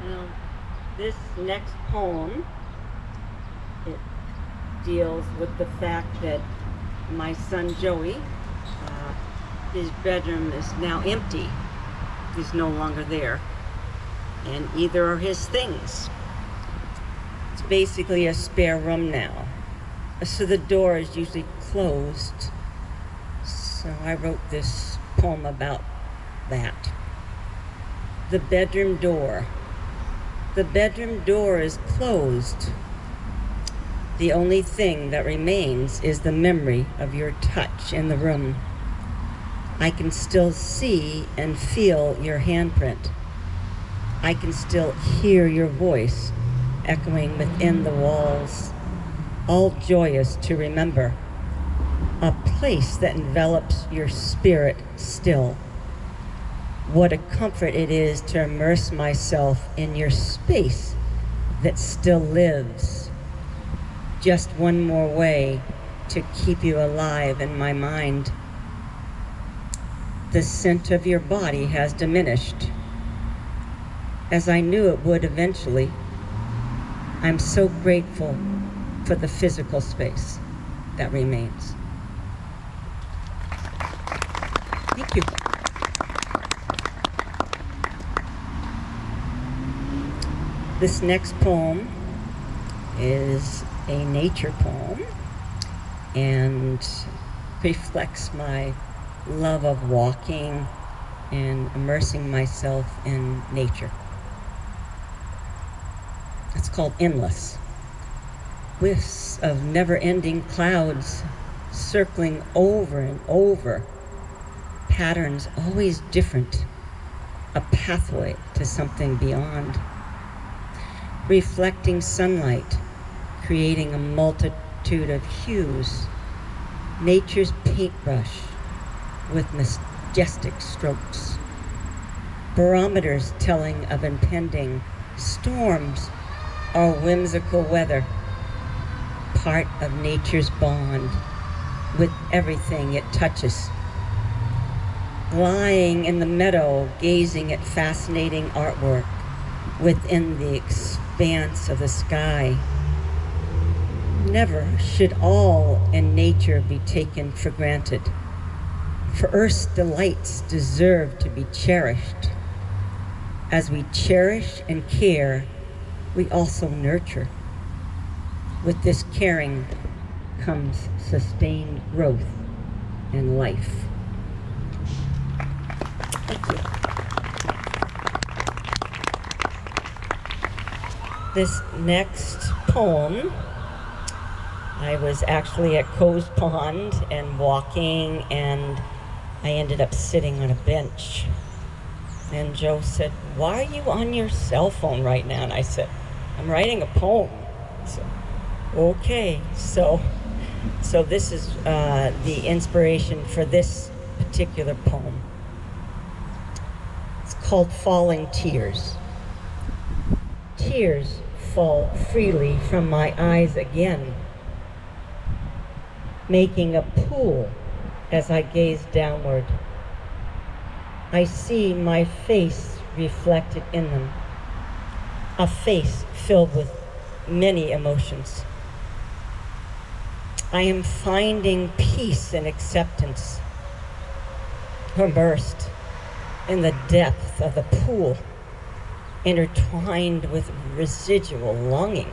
Now, this next poem, it deals with the fact that my son Joey, his bedroom is now empty. He's no longer there. And either are his things. It's basically a spare room now. So the door is usually closed. So I wrote this poem about that. The bedroom door. The bedroom door is closed. The only thing that remains is the memory of your touch in the room. I can still see and feel your handprint. I can still hear your voice echoing within the walls, all joyous to remember, a place that envelops your spirit still. What a comfort it is to immerse myself in your space that still lives. Just one more way to keep you alive in my mind. The scent of your body has diminished, as I knew it would eventually. I'm so grateful for the physical space that remains. Thank you. This next poem is a nature poem and reflects my love of walking and immersing myself in nature. It's called Endless. Wisps of never-ending clouds circling over and over, patterns always different, a pathway to something beyond. Reflecting sunlight, creating a multitude of hues, nature's paintbrush with majestic strokes. Barometers telling of impending storms or whimsical weather, part of nature's bond with everything it touches. Lying in the meadow, gazing at fascinating artwork within the expanse of the sky. Never should all in nature be taken for granted, for Earth's delights deserve to be cherished. As we cherish and care, we also nurture. With this caring comes sustained growth and life. Thank you. This next poem, I was actually at Coe's Pond and walking, and I ended up sitting on a bench. And Joe said, "Why are you on your cell phone right now?" And I said, "I'm writing a poem." So, okay, so this is the inspiration for this particular poem. It's called Falling Tears. Tears fall freely from my eyes again, making a pool as I gaze downward. I see my face reflected in them, a face filled with many emotions. I am finding peace and acceptance, immersed in the depth of the pool, intertwined with residual longing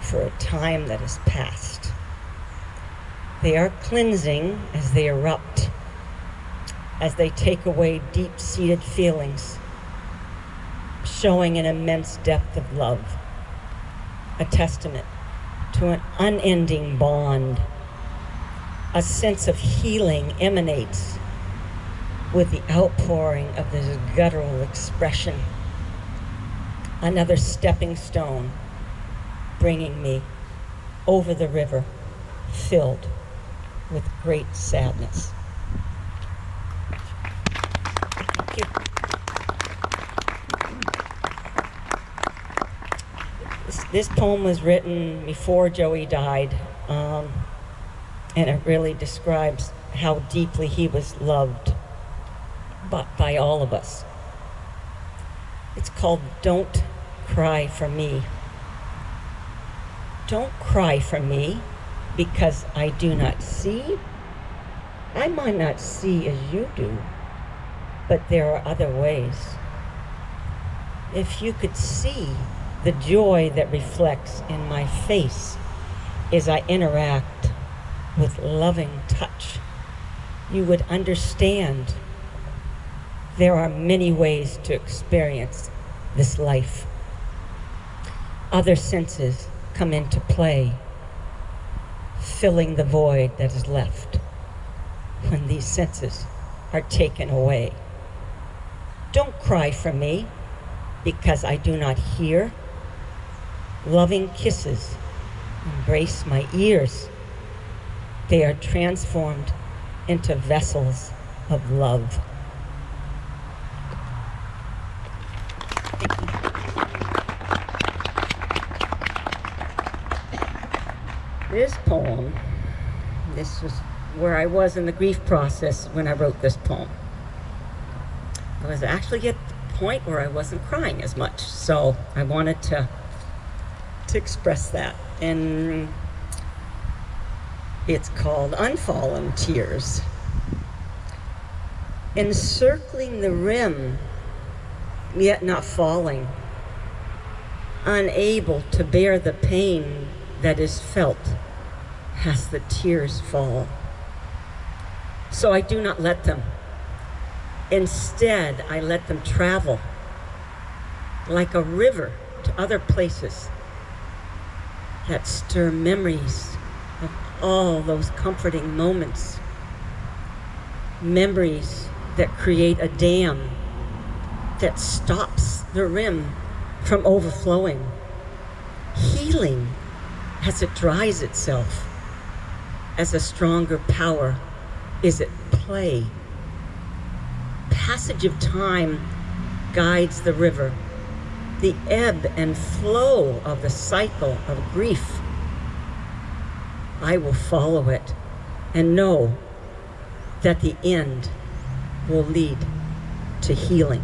for a time that has passed. They are cleansing as they erupt, as they take away deep-seated feelings, showing an immense depth of love, a testament to an unending bond. A sense of healing emanates with the outpouring of this guttural expression. Another stepping stone bringing me over the river filled with great sadness. Thank you. This poem was written before Joey died, and it really describes how deeply he was loved by all of us. It's called Don't Cry for Me. Don't cry for me because I do not see. I might not see as you do, but there are other ways. If you could see the joy that reflects in my face as I interact with loving touch, you would understand there are many ways to experience this life. Other senses come into play, filling the void that is left when these senses are taken away. Don't cry for me because I do not hear. Loving kisses embrace my ears. They are transformed into vessels of love. This poem, this was where I was in the grief process when I wrote this poem. I was actually at the point where I wasn't crying as much, so I wanted to express that. And it's called Unfallen Tears. Encircling the rim, yet not falling, unable to bear the pain that is felt as the tears fall. So I do not let them. Instead, I let them travel like a river to other places that stir memories of all those comforting moments. Memories that create a dam that stops the rim from overflowing. Healing as it dries itself, as a stronger power is at play. Passage of time guides the river, the ebb and flow of the cycle of grief. I will follow it and know that the end will lead to healing.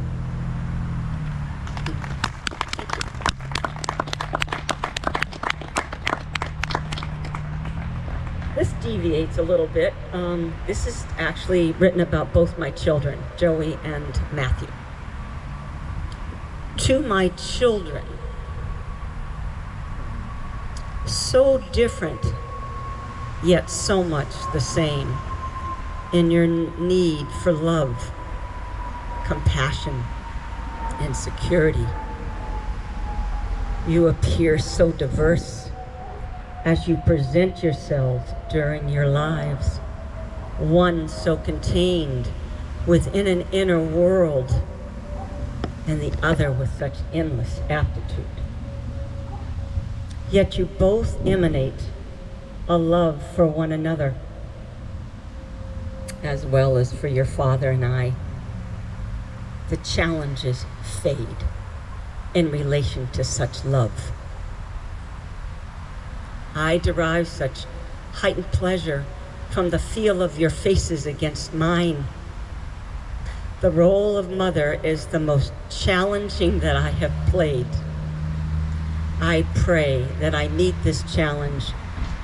This deviates a little bit. This is actually written about both my children, Joey and Matthew. To my children, so different, yet so much the same in your need for love, compassion, and security. You appear so diverse as you present yourselves during your lives, one so contained within an inner world, and the other with such endless aptitude. Yet you both emanate a love for one another, as well as for your father and I. The challenges fade in relation to such love. I derive such heightened pleasure from the feel of your faces against mine. The role of mother is the most challenging that I have played. I pray that I meet this challenge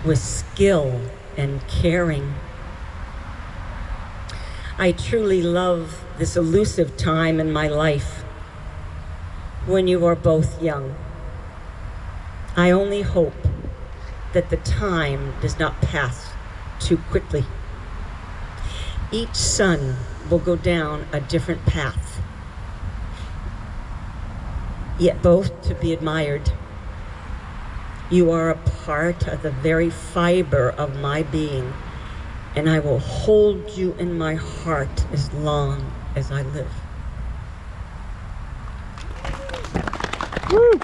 with skill and caring. I truly love this elusive time in my life when you are both young. I only hope that the time does not pass too quickly. Each son will go down a different path, yet both to be admired. You are a part of the very fiber of my being, and I will hold you in my heart as long as I live. Woo.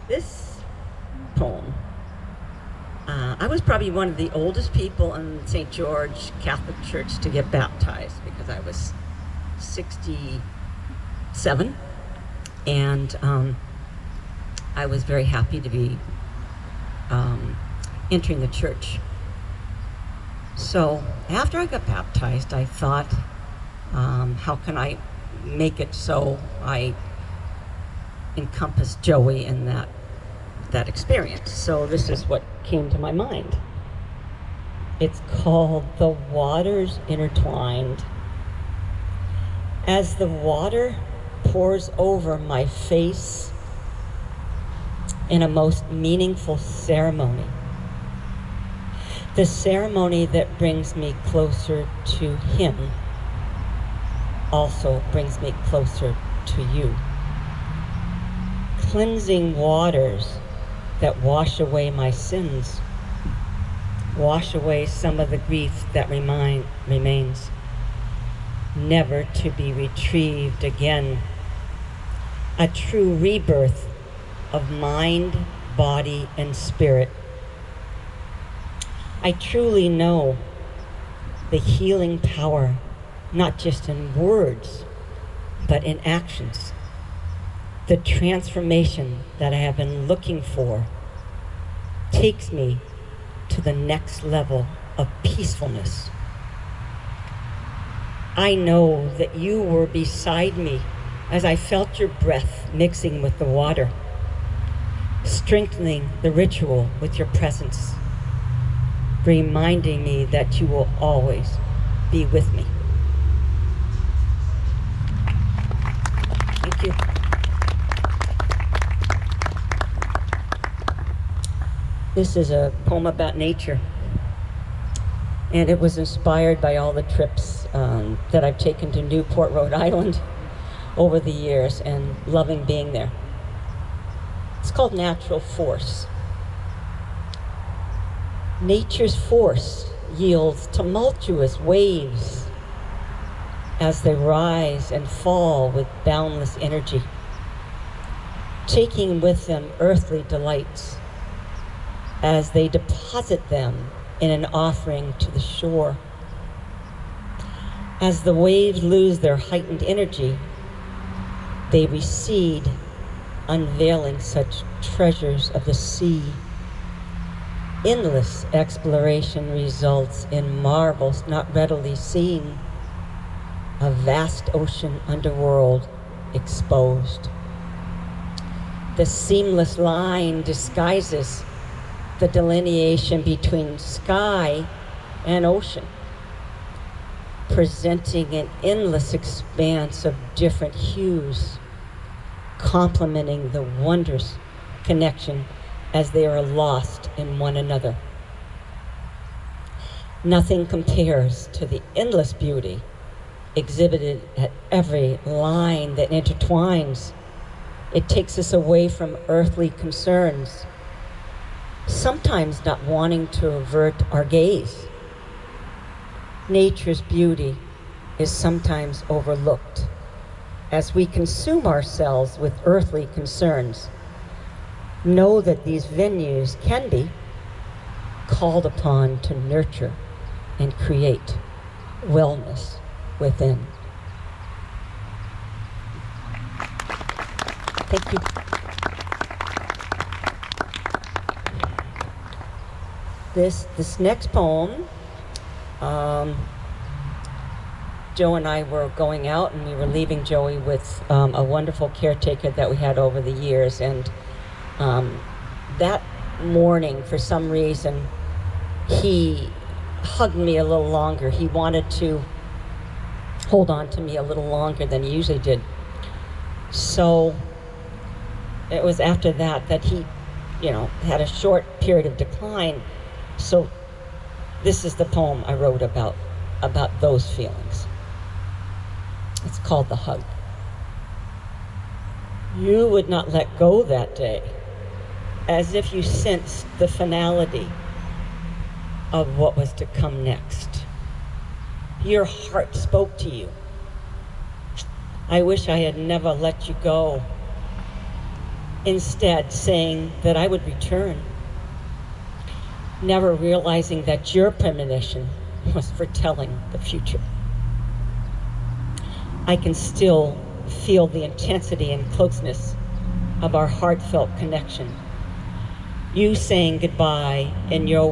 This poem, I was probably one of the oldest people in St. George Catholic Church to get baptized because I was 67, and I was very happy to be entering the church. So after I got baptized, I thought, how can I make it so I encompass Joey in that experience? So this is what came to my mind. It's called The Waters Intertwined. As the water pours over my face in a most meaningful ceremony, the ceremony that brings me closer to him also brings me closer to you. Cleansing waters that wash away my sins, wash away some of the grief that remains, never to be retrieved again. A true rebirth of mind, body, and spirit. I truly know the healing power, not just in words, but in actions. The transformation that I have been looking for takes me to the next level of peacefulness. I know that you were beside me as I felt your breath mixing with the water, strengthening the ritual with your presence, reminding me that you will always be with me. Thank you. This is a poem about nature, and it was inspired by all the trips that I've taken to Newport, Rhode Island over the years, and loving being there. It's called Natural Force. Nature's force yields tumultuous waves as they rise and fall with boundless energy, taking with them earthly delights as they deposit them in an offering to the shore. As the waves lose their heightened energy, they recede, unveiling such treasures of the sea. Endless exploration results in marvels not readily seen, a vast ocean underworld exposed. The seamless line disguises the delineation between sky and ocean, presenting an endless expanse of different hues, complementing the wondrous connection as they are lost in one another. Nothing compares to the endless beauty exhibited at every line that intertwines. It takes us away from earthly concerns, sometimes not wanting to avert our gaze. Nature's beauty is sometimes overlooked as we consume ourselves with earthly concerns. Know that these venues can be called upon to nurture and create wellness within. Thank you. This next poem, Joe and I were going out and we were leaving Joey with a wonderful caretaker that we had over the years, and that morning, for some reason, he hugged me a little longer. He wanted to hold on to me a little longer than he usually did. So it was after that he, had a short period of decline. So this is the poem I wrote about those feelings. It's called The Hug. You would not let go that day, as if you sensed the finality of what was to come next. Your heart spoke to you. I wish I had never let you go, instead saying that I would return, never realizing that your premonition was foretelling the future. I can still feel the intensity and closeness of our heartfelt connection. You saying goodbye in your